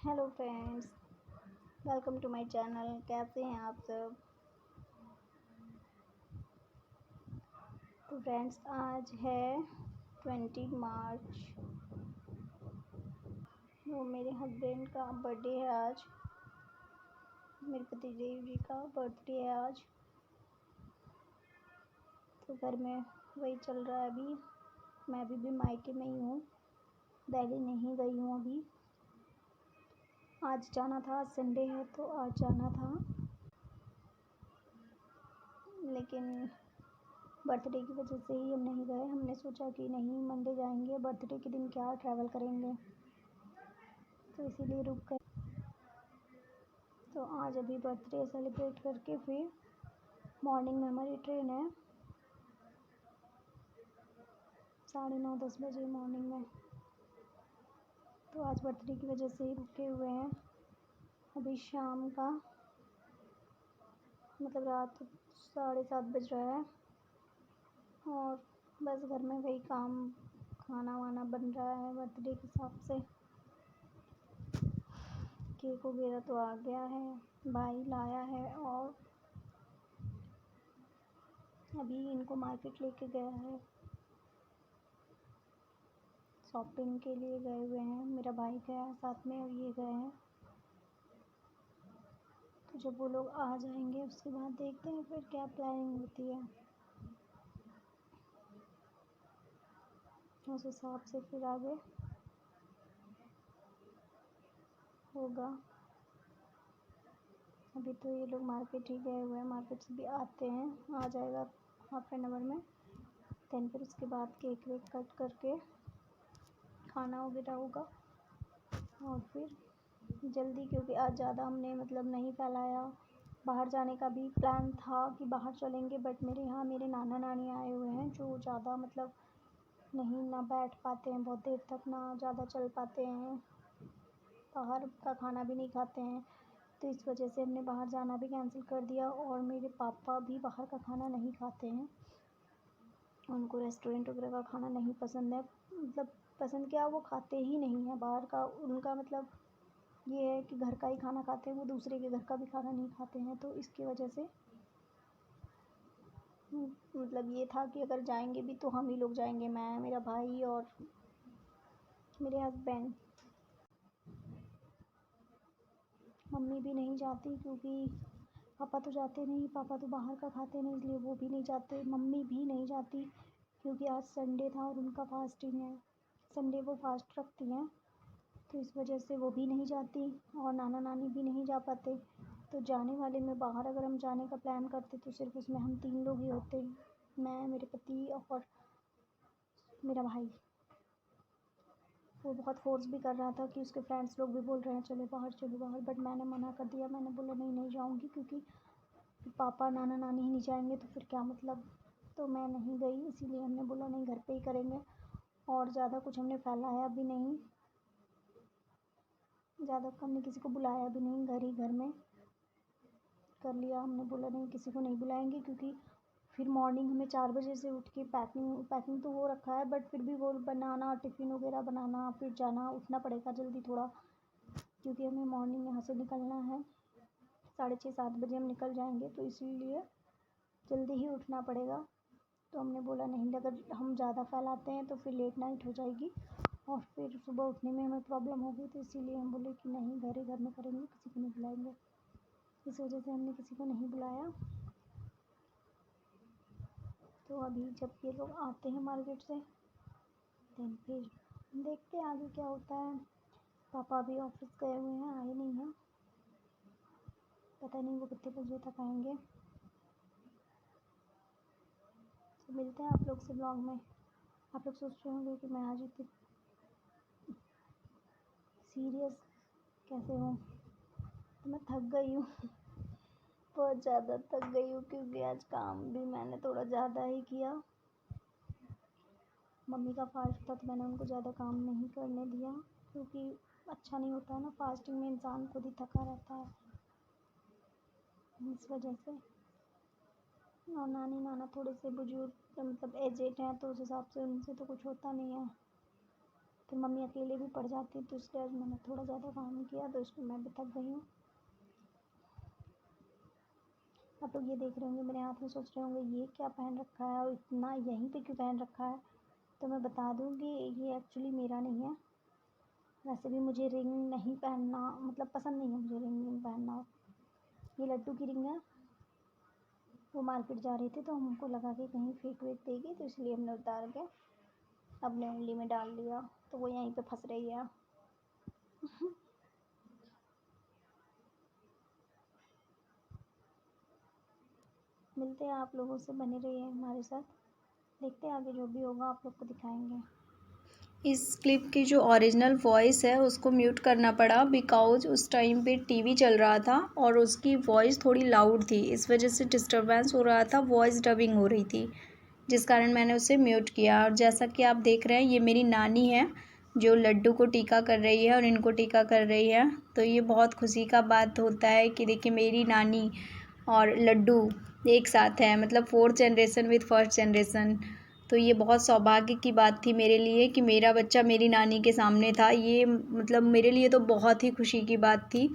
Hello friends, welcome to my channel. कैसे हैं आप सब? तो फ्रेंड्स, आज है 20 मार्च। वो मेरे हस्बैंड का बर्थडे है आज। मेरे पतिदेव जी का बर्थडे है आज। तो घर में वही चल रहा है अभी। मैं भी मायके में ही हूँ, दिल्ली नहीं गई हूँ अभी। आज जाना था, संडे है तो आज जाना था, लेकिन बर्थडे की वजह से ही हम नहीं गए। हमने सोचा कि नहीं, मंडे जाएंगे, बर्थडे के दिन क्या ट्रैवल करेंगे, तो इसीलिए रुक गए। तो आज अभी बर्थडे सेलिब्रेट करके फिर मॉर्निंग में हमारी ट्रेन है, 9:30-10 बजे मॉर्निंग में। तो आज बर्थडे की वजह से ही रुके हुए हैं। अभी शाम का मतलब रात 7:30 बज रहा है और बस घर में वही काम, खाना वाना बन रहा है बर्थडे के हिसाब से। केक वगैरह तो आ गया है, भाई लाया है और अभी इनको मार्केट लेके गया है, शॉपिंग के लिए गए हुए हैं। मेरा भाई गया है साथ में और ये गए हैं। तो जब वो लोग आ जाएंगे उसके बाद देखते हैं फिर क्या प्लानिंग होती है, उस हिसाब से फिर आगे होगा। अभी तो ये लोग मार्केट ही गए हुए हैं, मार्केट से भी आते हैं, आ जाएगा हाफ एन आवर में। देन फिर उसके बाद केक वेक कट करके खाना वगैरह होगा और फिर जल्दी, क्योंकि आज ज़्यादा हमने मतलब नहीं फैलाया। बाहर जाने का भी प्लान था कि बाहर चलेंगे, बट मेरे यहाँ मेरे नाना नानी आए हुए हैं जो ज़्यादा मतलब नहीं ना बैठ पाते हैं बहुत देर तक, ना ज़्यादा चल पाते हैं, बाहर का खाना भी नहीं खाते हैं। तो इस वजह से हमने बाहर जाना भी कैंसिल कर दिया। और मेरे पापा भी बाहर का खाना नहीं खाते हैं, उनको रेस्टोरेंट वगैरह का खाना नहीं पसंद है। मतलब पसंद क्या, वो खाते ही नहीं है बाहर का। उनका मतलब ये है कि घर का ही खाना खाते हैं, वो दूसरे के घर का भी खाना नहीं खाते हैं। तो इसकी वजह से मतलब ये था कि अगर जाएंगे भी तो हम ही लोग जाएंगे, मैं, मेरा भाई और मेरे हस्बैंड। मम्मी भी नहीं जाती क्योंकि पापा तो जाते नहीं, पापा तो बाहर का खाते नहीं, इसलिए वो भी नहीं जाते। मम्मी भी नहीं जाती क्योंकि आज संडे था और उनका फास्टिंग है, संडे वो फास्ट रखती हैं, तो इस वजह से वो भी नहीं जाती। और नाना नानी भी नहीं जा पाते। तो जाने वाले में बाहर अगर हम जाने का प्लान करते तो सिर्फ उसमें हम 3 लोग ही होते, मैं, मेरे पति और मेरा भाई। वो बहुत फ़ोर्स भी कर रहा था कि उसके फ्रेंड्स लोग भी बोल रहे हैं चलो बाहर चलो बाहर, बट मैंने मना कर दिया। मैंने बोला नहीं, नहीं जाऊँगी, क्योंकि पापा नाना नानी ही नहीं जाएंगे तो फिर क्या मतलब। तो मैं नहीं गई, इसीलिए हमने बोला नहीं, घर पे ही करेंगे। और ज़्यादा कुछ हमने फैलाया भी नहीं, ज़्यादा हमने किसी को बुलाया भी नहीं, घर ही घर में कर लिया। हमने बोला नहीं, किसी को नहीं बुलाएंगे, क्योंकि फिर मॉर्निंग हमें 4 बजे से उठ के पैकिंग तो हो रखा है, बट फिर भी वो बनाना, टिफ़िन वगैरह बनाना, फिर जाना, उठना पड़ेगा जल्दी थोड़ा, क्योंकि हमें मॉर्निंग यहाँ से निकलना है। 6:30-7 बजे हम निकल जाएंगे, तो इसीलिए जल्दी ही उठना पड़ेगा। तो हमने बोला नहीं, अगर हम ज़्यादा फैलाते हैं तो फिर लेट नाइट हो जाएगी और फिर सुबह उठने में हमें प्रॉब्लम होगी। तो इसीलिए हम बोले कि नहीं, घर ही घर में करेंगे, किसी को नहीं बुलाएंगे। इस वजह से हमने किसी को नहीं बुलाया। तो अभी जब ये लोग आते हैं मार्केट से, देन फिर देखते हैं आगे क्या होता है। पापा भी ऑफिस गए हुए हैं, आए नहीं हैं, पता नहीं वो कितने बजे तक आएंगे। तो मिलते हैं आप लोग से ब्लॉग में। आप लोग सोच रहे होंगे कि मैं आज इतनी सीरियस कैसे हूँ, तो मैं थक गई हूँ बहुत ज़्यादा थक गई हूँ, क्योंकि आज काम भी मैंने थोड़ा ज़्यादा ही किया। मम्मी का फास्ट था तो मैंने उनको ज़्यादा काम नहीं करने दिया, क्योंकि अच्छा नहीं होता है ना, फास्टिंग में इंसान खुद ही थका रहता है, इस वजह से। और नानी नाना थोड़े से बुजुर्ग मतलब एजेड हैं, तो उस हिसाब से उनसे तो कुछ होता नहीं है। फिर मम्मी अकेले भी पड़ जाती, तो इसलिए आज मैंने थोड़ा ज़्यादा काम किया, तो इसमें मैं भी थक गई हूँ। आप लोग ये देख रहे होंगे मेरे हाथ में, सोच रहे होंगे ये क्या पहन रखा है और इतना यहीं पे क्यों पहन रखा है। तो मैं बता दूँ कि ये एक्चुअली मेरा नहीं है। वैसे भी मुझे रिंग नहीं पहनना, मतलब पसंद नहीं है मुझे रिंग पहनना। ये लड्डू की रिंग है। वो मार्केट जा रही थी तो हमको लगा कि कहीं फेंक वेक देगी, तो इसलिए हमने उतार के अपने उंगली में डाल लिया, तो वो यहीं पे फंस रही है। मिलते हैं आप लोगों से, बने रहिए हमारे साथ, देखते हैं आगे जो भी होगा आप लोग को दिखाएंगे। इस क्लिप की जो ओरिजिनल वॉइस है उसको म्यूट करना पड़ा बिकॉज उस टाइम पे टीवी चल रहा था और उसकी वॉइस थोड़ी लाउड थी, इस वजह से डिस्टरबेंस हो रहा था, वॉइस डबिंग हो रही थी, जिस कारण मैंने उसे म्यूट किया। और जैसा कि आप देख रहे हैं ये मेरी नानी है जो लड्डू को टीका कर रही है और इनको टीका कर रही है। तो ये बहुत खुशी का बात होता है कि देखिए मेरी नानी और लड्डू एक साथ है, मतलब 4th generation with 1st generation. तो ये बहुत सौभाग्य की बात थी मेरे लिए कि मेरा बच्चा मेरी नानी के सामने था। ये मतलब मेरे लिए तो बहुत ही खुशी की बात थी।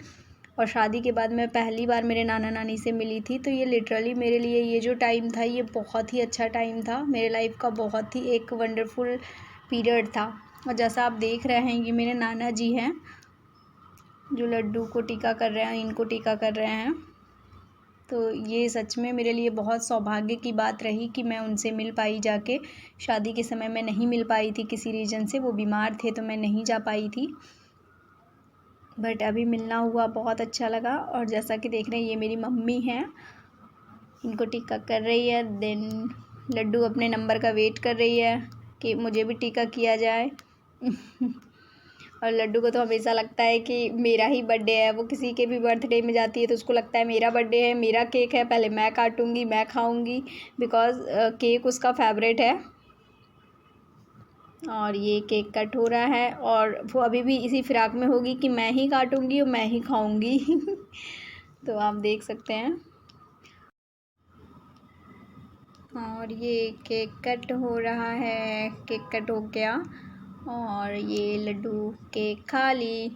और शादी के बाद मैं पहली बार मेरे नाना नानी से मिली थी, तो ये लिटरली मेरे लिए ये जो टाइम था ये बहुत ही अच्छा टाइम था, मेरे लाइफ का बहुत ही एक वंडरफुल पीरियड था। और जैसा आप देख रहे हैं ये मेरे नाना जी हैं जो लड्डू को टीका कर रहे हैं, इनको टीका कर रहे हैं। तो ये सच में मेरे लिए बहुत सौभाग्य की बात रही कि मैं उनसे मिल पाई जाके। शादी के समय मैं नहीं मिल पाई थी किसी रीज़न से, वो बीमार थे तो मैं नहीं जा पाई थी, बट अभी मिलना हुआ, बहुत अच्छा लगा। और जैसा कि देख रहे हैं ये मेरी मम्मी हैं, इनको टीका कर रही है। देन लड्डू अपने नंबर का वेट कर रही है कि मुझे भी टीका किया जाए। और लड्डू को तो हमेशा लगता है कि मेरा ही बर्थडे है, वो किसी के भी बर्थडे में जाती है तो उसको लगता है मेरा बर्थडे है, मेरा केक है, पहले मैं काटूंगी, मैं खाऊंगी, बिकॉज़ केक उसका फेवरेट है। और ये केक कट हो रहा है और वो अभी भी इसी फिराक में होगी कि मैं ही काटूंगी और मैं ही खाऊंगी। तो आप देख सकते हैं। और ये केक कट हो रहा है, केक कट हो गया और ये लड्डू केक खा ली।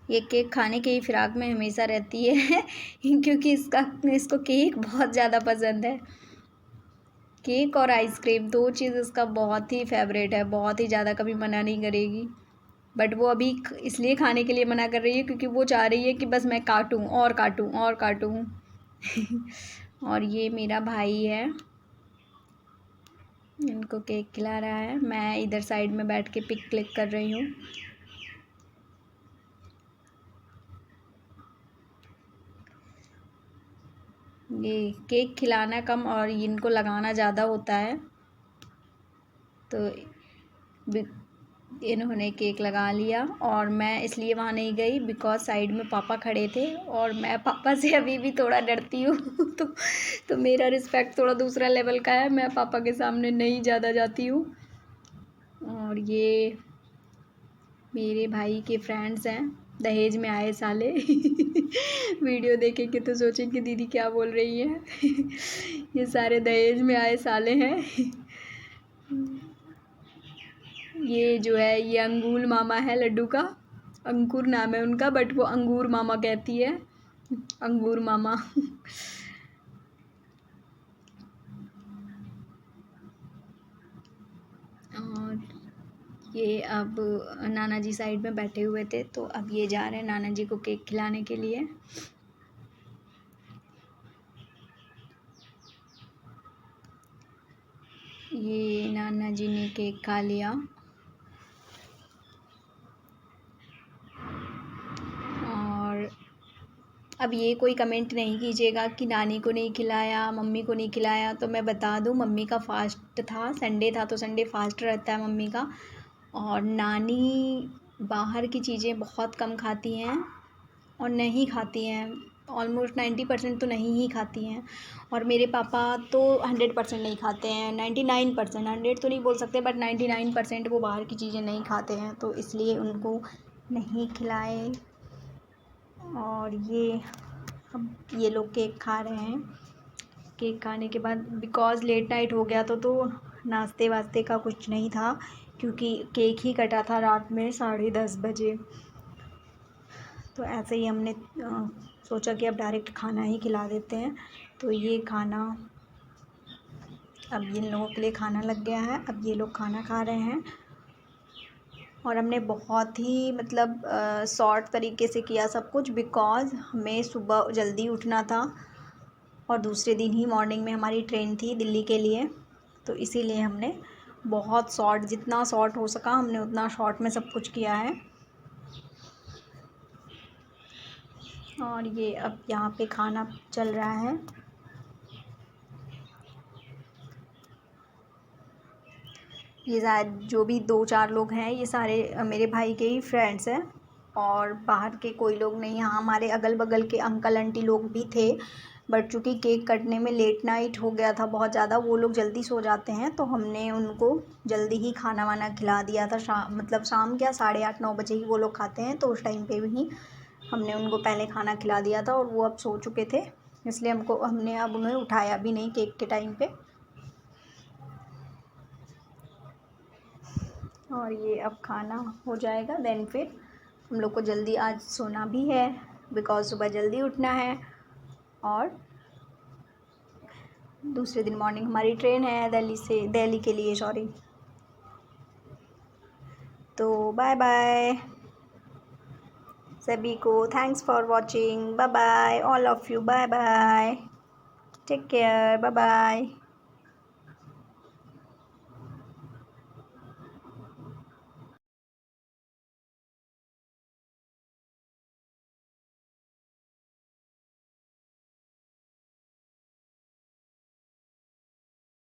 ये केक खाने के ही फिराक में हमेशा रहती है क्योंकि इसको केक बहुत ज़्यादा पसंद है। केक और आइसक्रीम 2 चीज़ इसका बहुत ही फेवरेट है, बहुत ही ज़्यादा, कभी मना नहीं करेगी। बट वो अभी इसलिए खाने के लिए मना कर रही है क्योंकि वो चाह रही है कि बस मैं काटूँ और काटूँ और काटूँ। और ये मेरा भाई है, इनको केक खिला रहा है, मैं इधर साइड में बैठ के पिक क्लिक कर रही हूँ। ये केक खिलाना कम और इनको लगाना ज़्यादा होता है, तो इन्होंने केक लगा लिया। और मैं इसलिए वहाँ नहीं गई बिकॉज़ साइड में पापा खड़े थे और मैं पापा से अभी भी थोड़ा डरती हूँ। तो मेरा रिस्पेक्ट थोड़ा दूसरा लेवल का है, मैं पापा के सामने नहीं ज़्यादा जाती हूँ। और ये मेरे भाई के फ्रेंड्स हैं, दहेज में आए साले। वीडियो देखेंगे तो सोचेंगे दीदी क्या बोल रही है। ये सारे दहेज में आए साले हैं। ये जो है ये अंगूर मामा है लड्डू का, अंकुर नाम है उनका बट वो अंगूर मामा कहती है, अंगूर मामा। और ये अब नाना जी साइड में बैठे हुए थे तो अब ये जा रहे हैं नाना जी को केक खिलाने के लिए। ये नाना जी ने केक खा लिया। और अब ये कोई कमेंट नहीं कीजिएगा कि नानी को नहीं खिलाया, मम्मी को नहीं खिलाया। तो मैं बता दूं मम्मी का फास्ट था, संडे था तो संडे फास्ट रहता है मम्मी का। और नानी बाहर की चीज़ें बहुत कम खाती हैं और नहीं खाती हैं, ऑलमोस्ट 90% तो नहीं ही खाती हैं। और मेरे पापा तो 100% नहीं खाते हैं, 99%, 100 तो नहीं बोल सकते बट 99% वो बाहर की चीज़ें नहीं खाते हैं, तो इसलिए उनको नहीं खिलाए। और अब ये लोग केक खा रहे हैं। केक खाने के बाद बिकॉज़ लेट नाइट हो गया तो नाश्ते वास्ते का कुछ नहीं था, क्योंकि केक ही कटा था रात में 10:30 बजे। तो ऐसे ही हमने सोचा कि अब डायरेक्ट खाना ही खिला देते हैं। तो ये खाना अब इन लोगों के लिए खाना लग गया है, अब ये लोग खाना खा रहे हैं। और हमने बहुत ही मतलब शॉर्ट तरीके से किया सब कुछ, बिकॉज़ हमें सुबह जल्दी उठना था और दूसरे दिन ही मॉर्निंग में हमारी ट्रेन थी दिल्ली के लिए। तो इसीलिए हमने बहुत शॉर्ट, जितना शॉर्ट हो सका हमने उतना शॉर्ट में सब कुछ किया है। और ये अब यहाँ पे खाना चल रहा है। ये शायद जो भी 2-4 लोग हैं ये सारे मेरे भाई के ही फ्रेंड्स हैं और बाहर के कोई लोग नहीं। यहाँ हमारे अगल बगल के अंकल आंटी लोग भी थे, बट चूँकि केक कटने में लेट नाइट हो गया था बहुत ज़्यादा, वो लोग जल्दी सो जाते हैं, तो हमने उनको जल्दी ही खाना वाना खिला दिया था। शाम क्या 8:30-9 बजे ही वो लोग खाते हैं, तो उस टाइम पे ही हमने उनको पहले खाना खिला दिया था और वो अब सो चुके थे, इसलिए हमने अब उन्हें उठाया भी नहीं केक के टाइम पे। और ये अब खाना हो जाएगा, देन फिर हम लोग को जल्दी आज सोना भी है, बिकॉज़ सुबह जल्दी उठना है और दूसरे दिन मॉर्निंग हमारी ट्रेन है दिल्ली के लिए, सॉरी। तो बाय बाय सभी को, thanks for watching, bye bye all of you, bye bye, take care, bye bye.